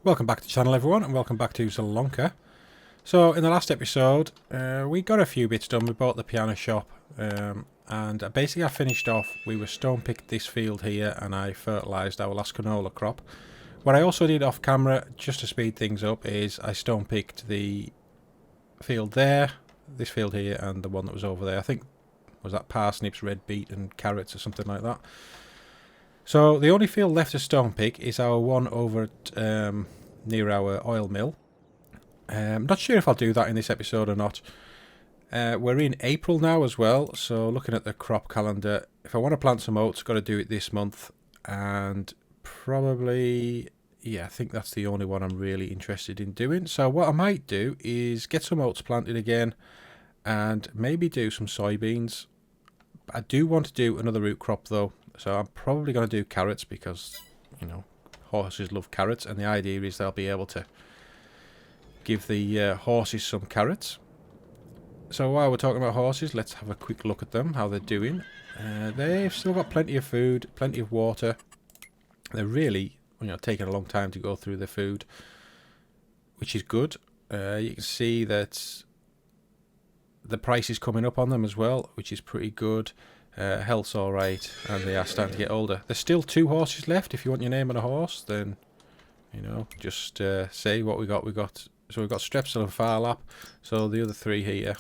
Welcome back to the channel, everyone, and welcome back to Zielonka. So in the last episode we got a few bits done. We bought the piano shop, and basically I finished off. We were stone picked this field here and I fertilised our last canola crop. What I also did off camera, just to speed things up, is I stone picked the field there, this field here, and the one that was over there. I think was that parsnips, red beet and carrots or something like that. So the only field left to stone pick is our one over at near our oil mill. I'm not sure if I'll do that in this episode or not. We're in April now as well, so looking at the crop calendar, if I want to plant some oats, got to do it this month, and probably, yeah, I think that's the only one I'm really interested in doing. So what I might do is get some oats planted again and maybe do some soybeans. I do want to do another root crop though, so I'm probably going to do carrots because, you know, horses love carrots, and the idea is they'll be able to give the horses some carrots. So while we're talking about horses, let's have a quick look at them, how they're doing. They've still got plenty of food, plenty of water. They're really, you know, taking a long time to go through their food, which is good. You can see that the price is coming up on them as well, which is pretty good. Health's alright, and they are starting to get older. There's still 2 horses left. If you want your name on a horse, then, you know, just say what we got. So we've got Strepsil and Farlap. So the other 3 here,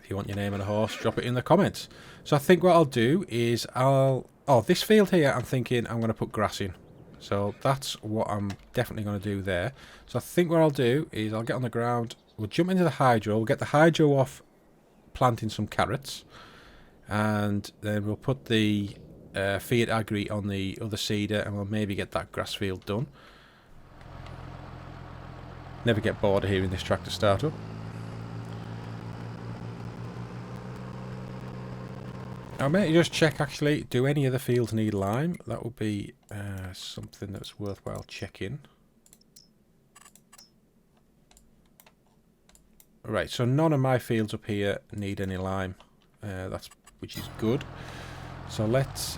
if you want your name on a horse, drop it in the comments. So I think what I'll do is this field here, I'm thinking I'm going to put grass in. So that's what I'm definitely going to do there. So I think what I'll do is I'll get on the ground, we'll jump into the hydro, we'll get the hydro off planting some carrots, and then we'll put the Fiat Agri on the other seeder, and we'll maybe get that grass field done. Never get bored of hearing this tractor start up. I may just check, actually, do any of the fields need lime? That would be something that's worthwhile checking. Right, so none of my fields up here need any lime, which is good. So let's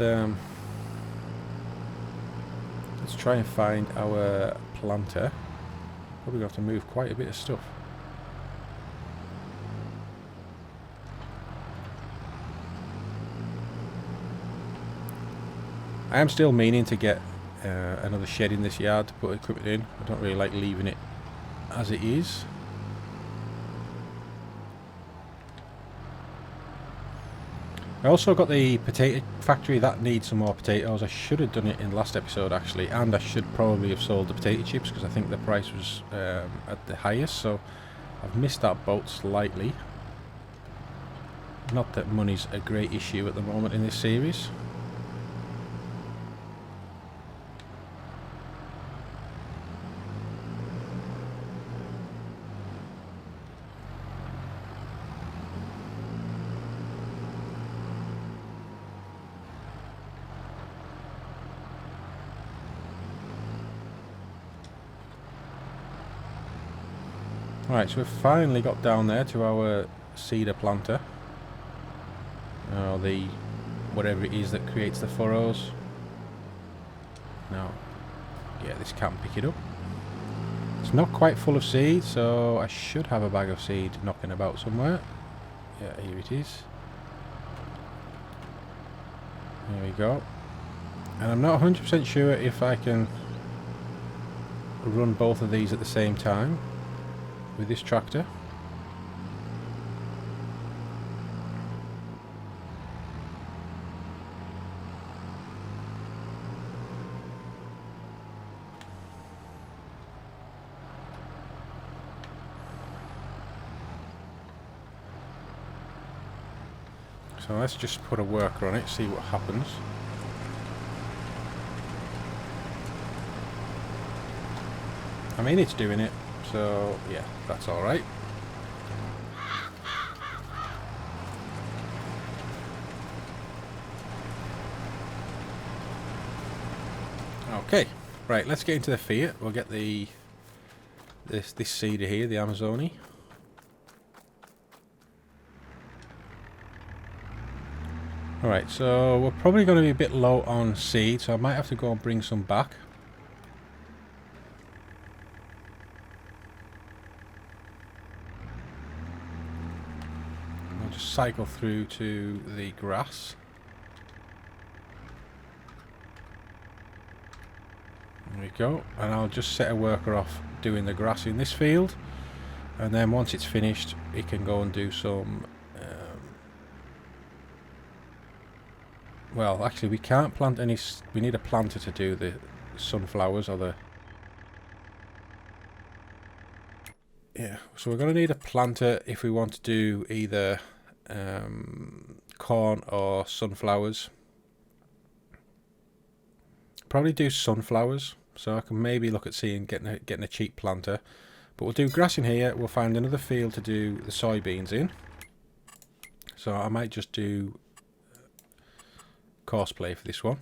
try and find our planter. Probably got to move quite a bit of stuff. I am still meaning to get another shed in this yard to put equipment in. I don't really like leaving it as it is. I also got the potato factory that needs some more potatoes. I should have done it in the last episode actually, and I should probably have sold the potato chips because I think the price was at the highest, so I've missed that boat slightly. Not that money's a great issue at the moment in this series. Right, so we've finally got down there to our seeder planter. The whatever it is that creates the furrows. Now, yeah, this can't pick it up. It's not quite full of seed, so I should have a bag of seed knocking about somewhere. Yeah, here it is. There we go. And I'm not 100% sure if I can run both of these at the same time with this tractor. So let's just put a worker on it, see what happens. I mean, it's doing it. So, yeah, that's alright. Okay, right, let's get into the Fiat. We'll get this seeder here, the Amazoni. Alright, so we're probably going to be a bit low on seed, so I might have to go and bring some back. cycle through to the grass. There we go, and I'll just set a worker off doing the grass in this field, and then once it's finished it can go and do some well, actually we can't plant any, we need a planter to do the sunflowers or the, yeah, so we're going to need a planter if we want to do either corn or sunflowers. Probably do sunflowers, so I can maybe look at seeing getting a cheap planter. But we'll do grass in here. We'll find another field to do the soybeans in. So I might just do coarse play for this one.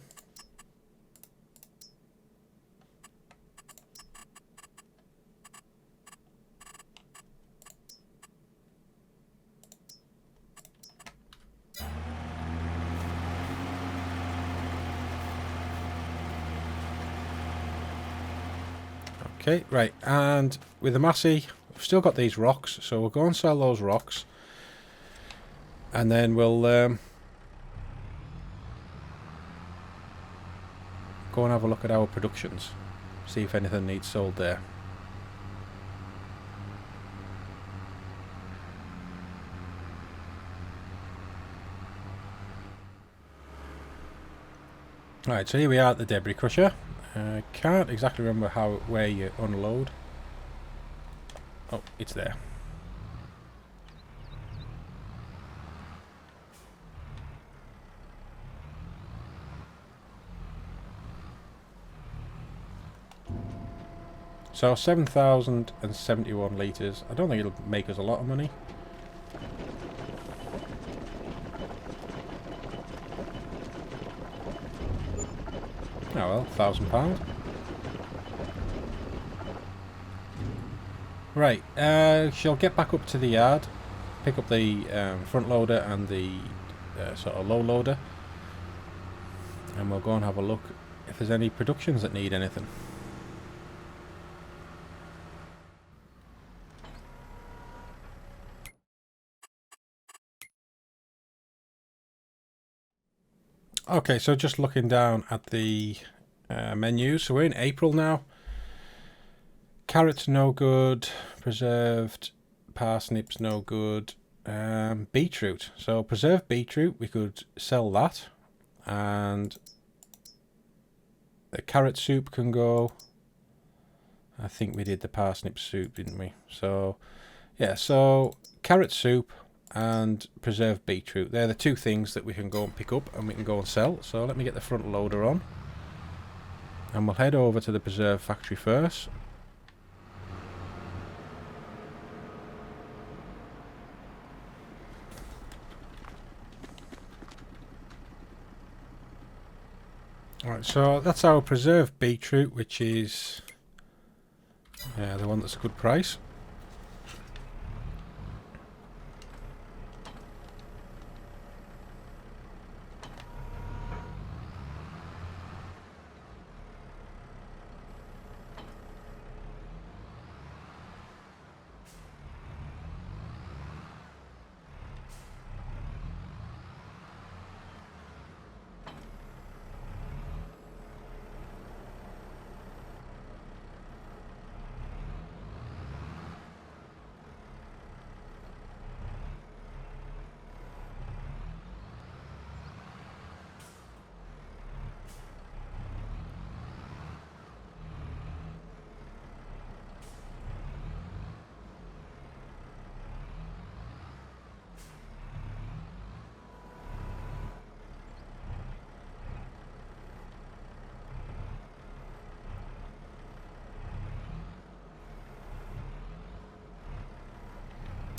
Okay, right, and with the Massey, we've still got these rocks, so we'll go and sell those rocks, and then we'll go and have a look at our productions, see if anything needs sold there. Right, so here we are at the debris crusher. Can't exactly remember where you unload. Oh, it's there. So 7,071 litres. I don't think it'll make us a lot of money. Oh well, £1,000. Right, she'll get back up to the yard, pick up the front loader and the sort of low loader, and we'll go and have a look if there's any productions that need anything. Okay, so just looking down at the menus, so we're in April now. Carrots no good, preserved parsnips no good, beetroot. So preserved beetroot, we could sell that, and the carrot soup can go. I think we did the parsnip soup, didn't we? So yeah, so carrot soup and preserved beetroot, they're the two things that we can go and pick up and we can go and sell. So let me get the front loader on, and we'll head over to the preserve factory first. Right, so that's our preserved beetroot, which is the one that's a good price.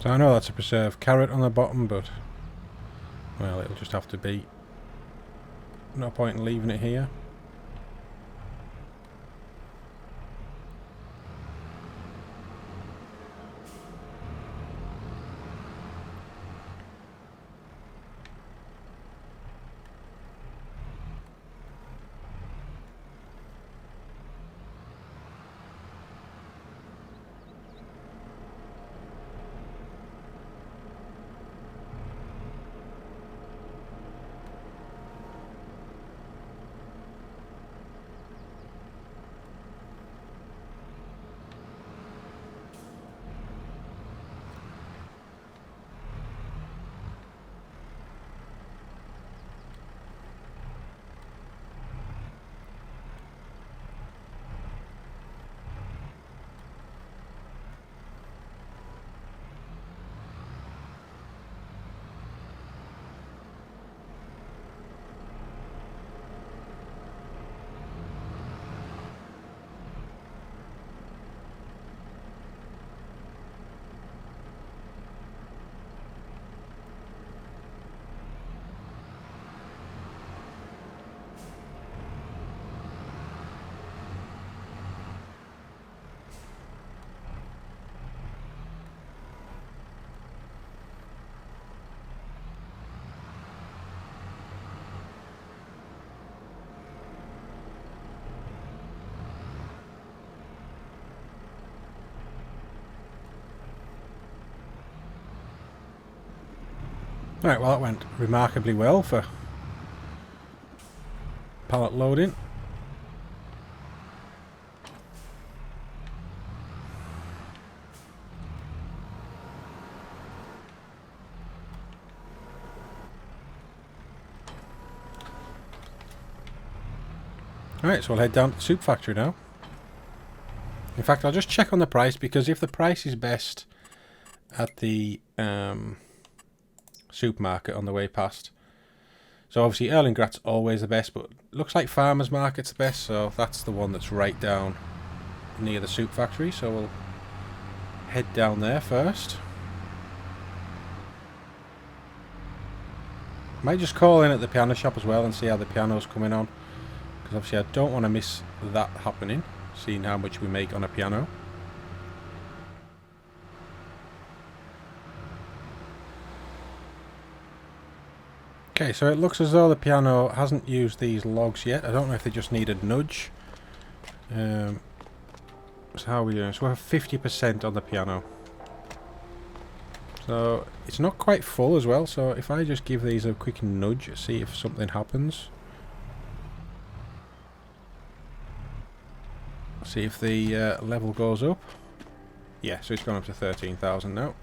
So I know that's a preserved carrot on the bottom, but well, it'll just have to be. No point in leaving it here. Right, well that went remarkably well for pallet loading. Right, so we'll head down to the soup factory now. In fact, I'll just check on the price, because if the price is best at the supermarket on the way past. So obviously Erlengrat's always the best, but looks like Farmer's Market's the best, so that's the one that's right down near the soup factory. So we'll head down there first. Might just call in at the piano shop as well and see how the piano's coming on, because obviously I don't want to miss that happening, seeing how much we make on a piano. Okay, so it looks as though the piano hasn't used these logs yet. I don't know if they just need a nudge. So how are we doing? So we have 50% on the piano. So it's not quite full as well, so if I just give these a quick nudge, see if something happens. See if the level goes up. Yeah, so it's gone up to 13,000 now.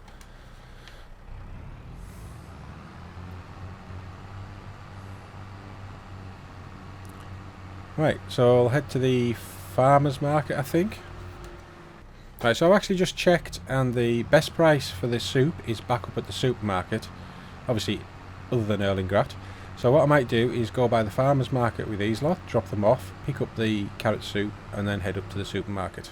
Right, so I'll head to the farmer's market, I think. Right, so I've actually just checked, and the best price for this soup is back up at the supermarket. Obviously, other than Erlengrat. So what I might do is go by the farmer's market with these lot, drop them off, pick up the carrot soup, and then head up to the supermarket.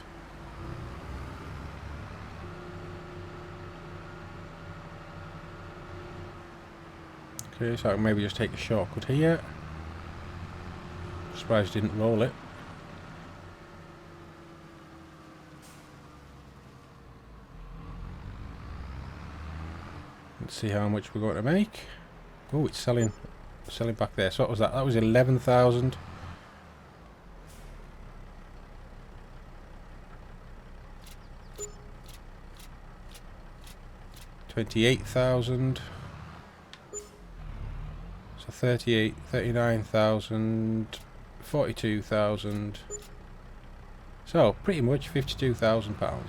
Okay, so I can maybe just take a shortcut here. Surprised I didn't roll it. Let's see how much we're going to make. Oh, it's selling back there. So what was that? That was 11,000. 28,000. So 38, 39,000, 42,000. So pretty much £52,000.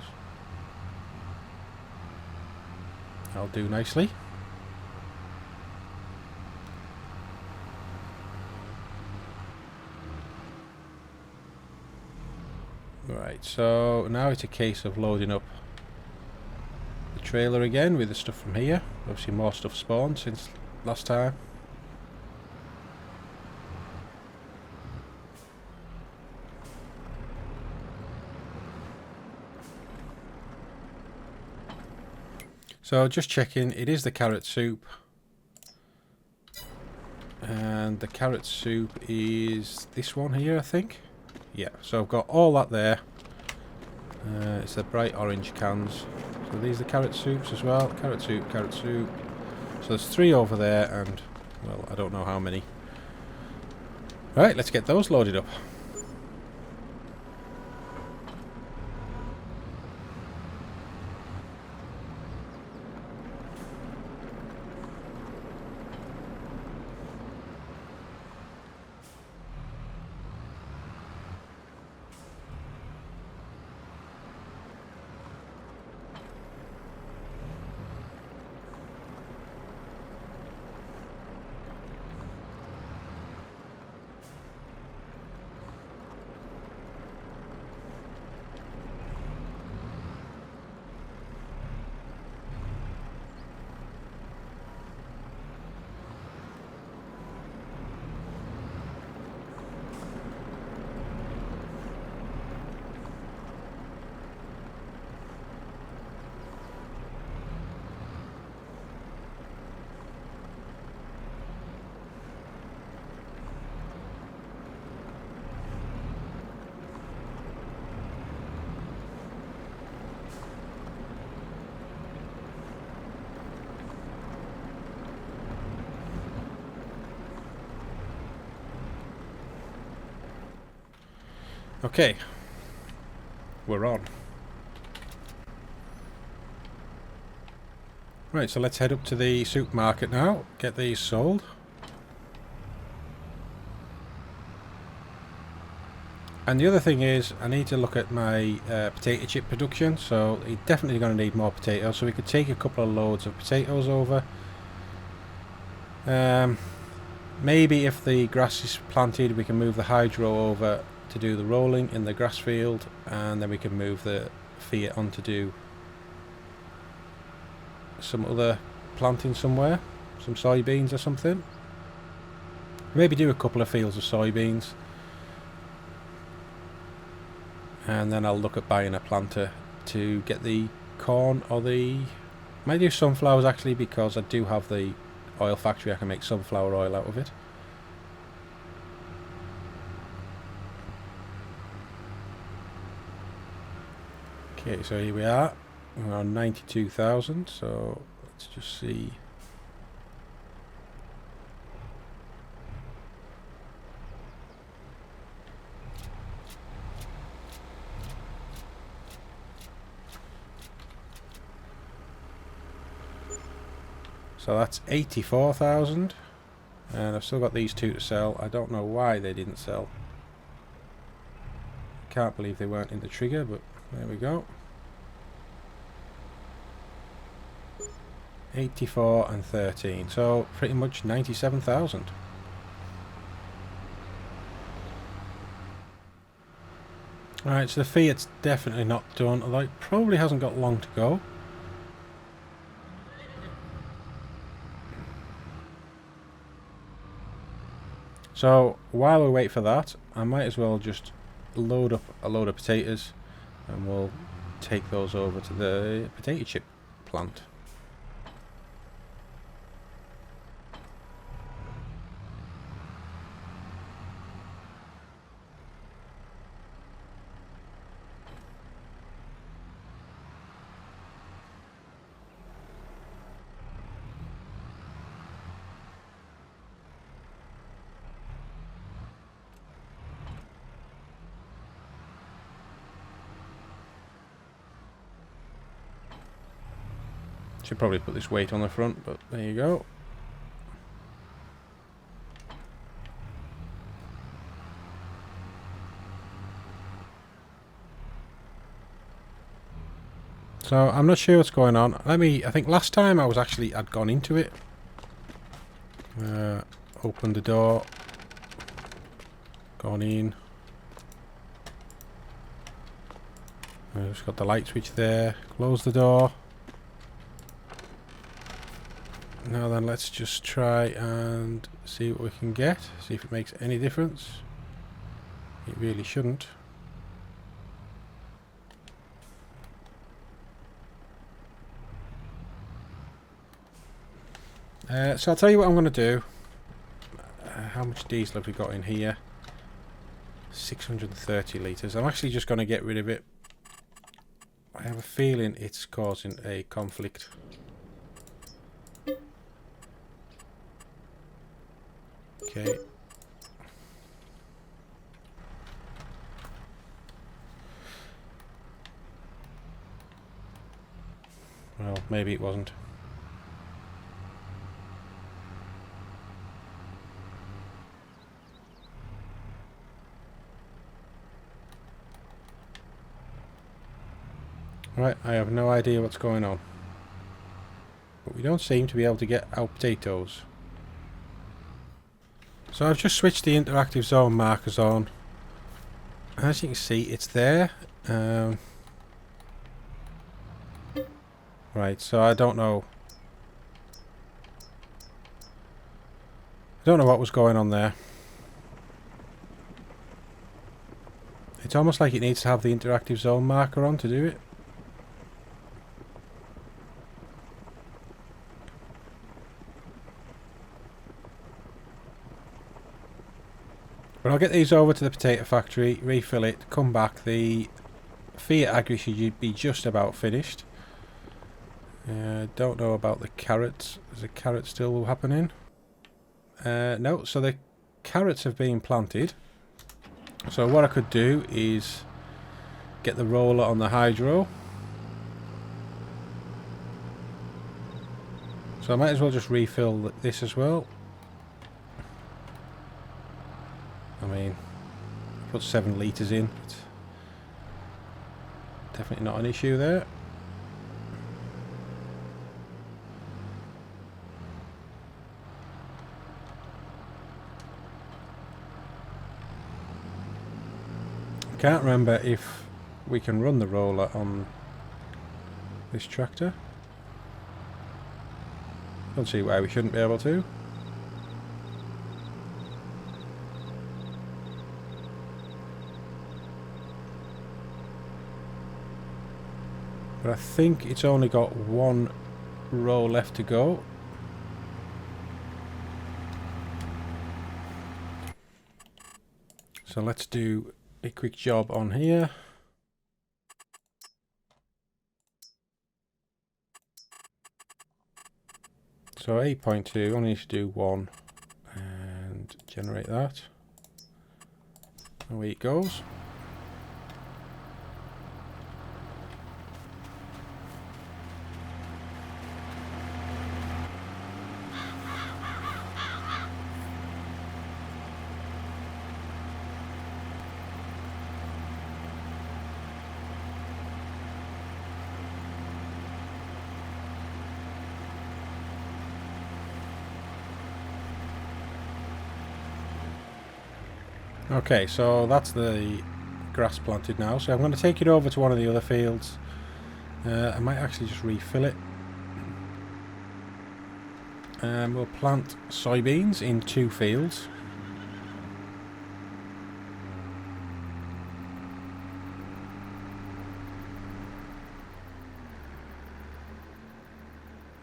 I'll do nicely. Right, so now it's a case of loading up the trailer again with the stuff from here. Obviously more stuff spawned since last time. So just checking, it is the carrot soup, and the carrot soup is this one here, I think. Yeah, so I've got all that there. It's the bright orange cans. So these are carrot soups as well. Carrot soup, carrot soup. So there's 3 over there, and well, I don't know how many. Right, let's get those loaded up. Okay, we're on. Right, so let's head up to the supermarket now, get these sold. And the other thing is, I need to look at my potato chip production, so you're definitely going to need more potatoes, so we could take a couple of loads of potatoes over. Maybe if the grass is planted, we can move the hydro over to do the rolling in the grass field, and then we can move the Fiat on to do some other planting somewhere, some soybeans or something. Maybe do a couple of fields of soybeans, and then I'll look at buying a planter to get the corn, or might do sunflowers actually, because I do have the oil factory. I can make sunflower oil out of it. Okay, so here we are. We're on 92,000, so let's just see. So that's 84,000, and I've still got these two to sell. I don't know why they didn't sell. Can't believe they weren't in the trigger, but there we go. 84 and 13, so pretty much 97,000. Alright, so the Fiat's definitely not done, although it probably hasn't got long to go. So while we wait for that, I might as well just load up a load of potatoes, and we'll take those over to the potato chip plant. Should probably put this weight on the front, but there you go. So I'm not sure what's going on. I think last time I'd gone into it. Opened the door. Gone in. I've just got the light switch there. Close the door. Now then, let's just try and see what we can get. See if it makes any difference. It really shouldn't. So I'll tell you what I'm going to do. How much diesel have we got in here? 630 litres. I'm actually just going to get rid of it. I have a feeling it's causing a conflict. Okay. Well, maybe it wasn't. Right, I have no idea what's going on. But we don't seem to be able to get our potatoes. So I've just switched the interactive zone markers on. As you can see, it's there. Right, so I don't know. I don't know what was going on there. It's almost like it needs to have the interactive zone marker on to do it. But I'll get these over to the potato factory, refill it, come back. The Fiat Agri should be just about finished. Don't know about the carrots. Is the carrot still happening? No, so the carrots have been planted. So what I could do is get the roller on the hydro. So I might as well just refill this as well. I mean, put 7 litres in. It's definitely not an issue there. I can't remember if we can run the roller on this tractor. Don't see why we shouldn't be able to. But I think it's only got 1 row left to go. So let's do a quick job on here. So 8.2, only need to do 1 and generate that. Away it goes. Okay, so that's the grass planted now. So I'm going to take it over to one of the other fields. I might actually just refill it. We'll plant soybeans in 2 fields.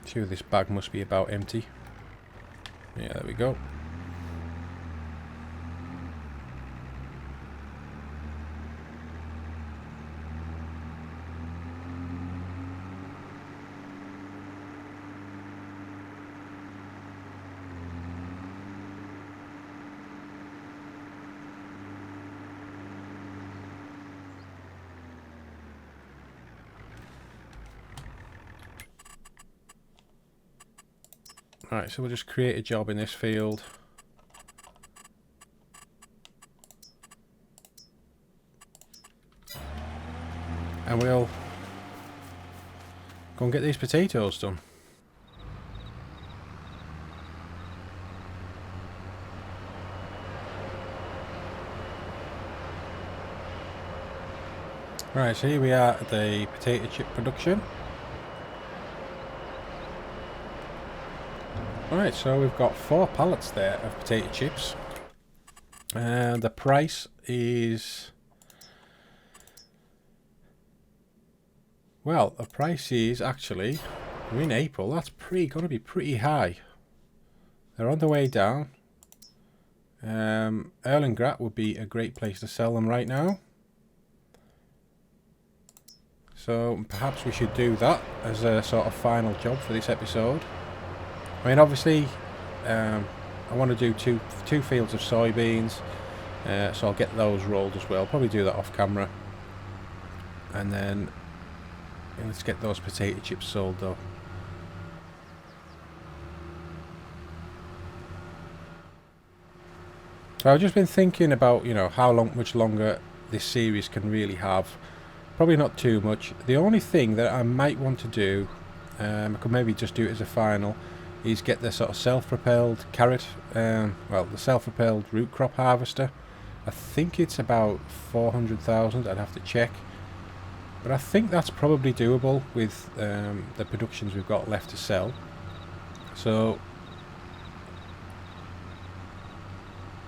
Sure, this bag must be about empty. Yeah, there we go. Right, so we'll just create a job in this field. And we'll go and get these potatoes done. Right, so here we are at the potato chip production. Right, so we've got 4 pallets there of potato chips. And the price is... Well, the price is actually... We're in April, that's going to be pretty high. They're on the way down. Erlengrat would be a great place to sell them right now. So perhaps we should do that as a sort of final job for this episode. I mean, obviously, I want to do two fields of soybeans, so I'll get those rolled as well. Probably do that off camera. And then let's get those potato chips sold though. So I've just been thinking about, you know, much longer this series can really have. Probably not too much. The only thing that I might want to do, I could maybe just do it as a final, is get the sort of self-propelled carrot, well, the self-propelled root crop harvester. I think it's about 400,000, I'd have to check. But I think that's probably doable with the productions we've got left to sell. So,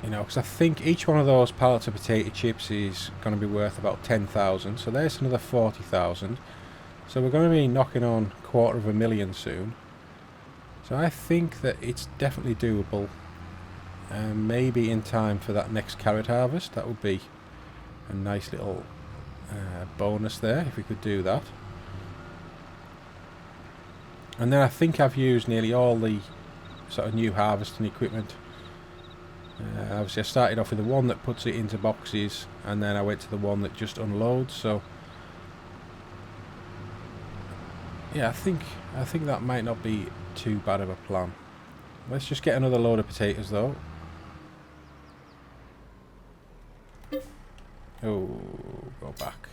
you know, because I think each one of those pallets of potato chips is going to be worth about 10,000. So there's another 40,000. So we're going to be knocking on 250,000 soon. So I think that it's definitely doable. And maybe in time for that next carrot harvest. That would be a nice little bonus there if we could do that. And then I think I've used nearly all the sort of new harvesting equipment. Obviously I started off with the one that puts it into boxes, and then I went to the one that just unloads. So Yeah, I think that might not be too bad of a plan. Let's just get another load of potatoes though. Oh, go back.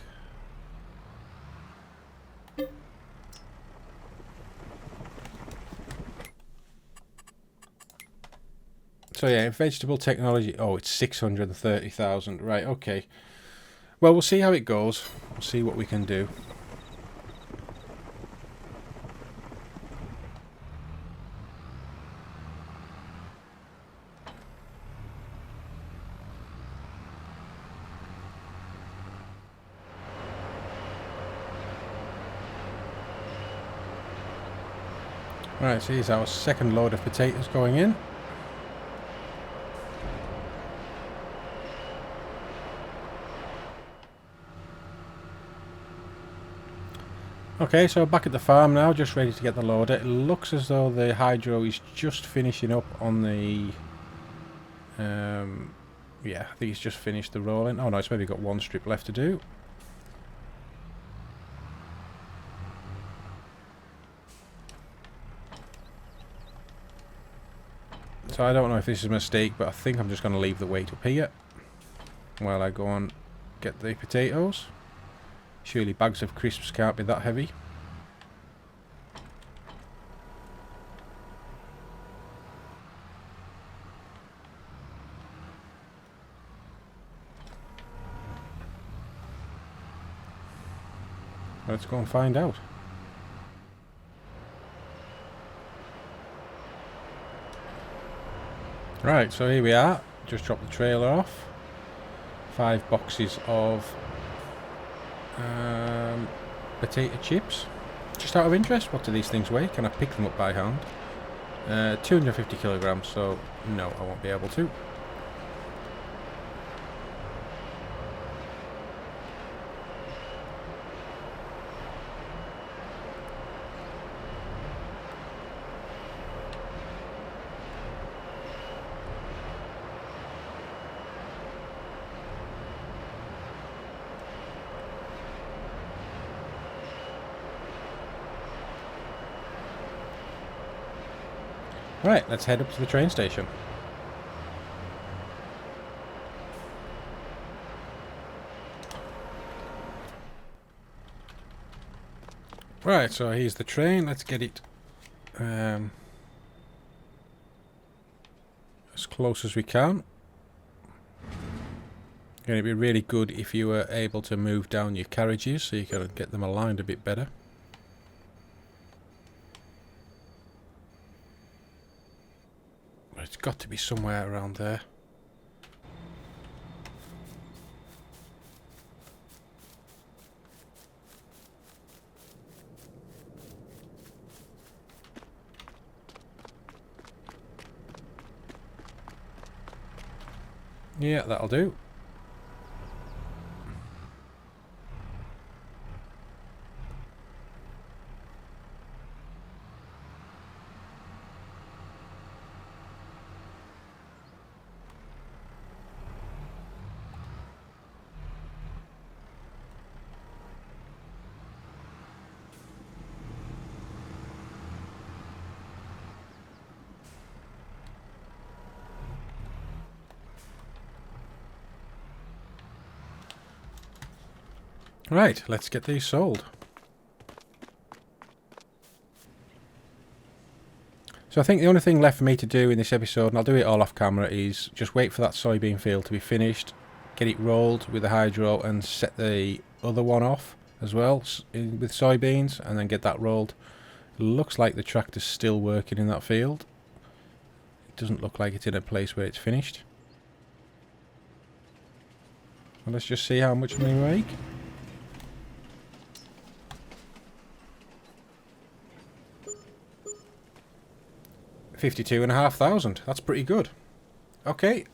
So yeah, vegetable technology. Oh, it's 630,000. Right, okay. Well, we'll see how it goes. We'll see what we can do. Right, so here's our second load of potatoes going in. Okay, so back at the farm now, just ready to get the loader. It looks as though the hydro is just finishing up on the... yeah, I think it's just finished the rolling. Oh no, it's maybe got one strip left to do. So I don't know if this is a mistake, but I think I'm just going to leave the weight up here while I go and get the potatoes. Surely bags of crisps can't be that heavy. Let's go and find out. Right, so here we are. Just dropped the trailer off. 5 boxes of potato chips. Just out of interest, what do these things weigh? Can I pick them up by hand? 250 kilograms, so no, I won't be able to. Right, let's head up to the train station. Right, so here's the train. Let's get it as close as we can. It'd be really good if you were able to move down your carriages so you can get them aligned a bit better. But it's got to be somewhere around there. Yeah, that'll do. Right, let's get these sold. So I think the only thing left for me to do in this episode, and I'll do it all off camera, is just wait for that soybean field to be finished, get it rolled with the hydro and set the other one off as well with soybeans, and then get that rolled. Looks like the tractor's still working in that field. It doesn't look like it's in a place where it's finished. Well, let's just see how much we make. $52,500. That's pretty good. Okay.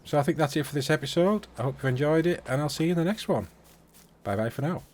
So I think that's it for this episode. I hope you've enjoyed it, and I'll see you in the next one. Bye bye for now.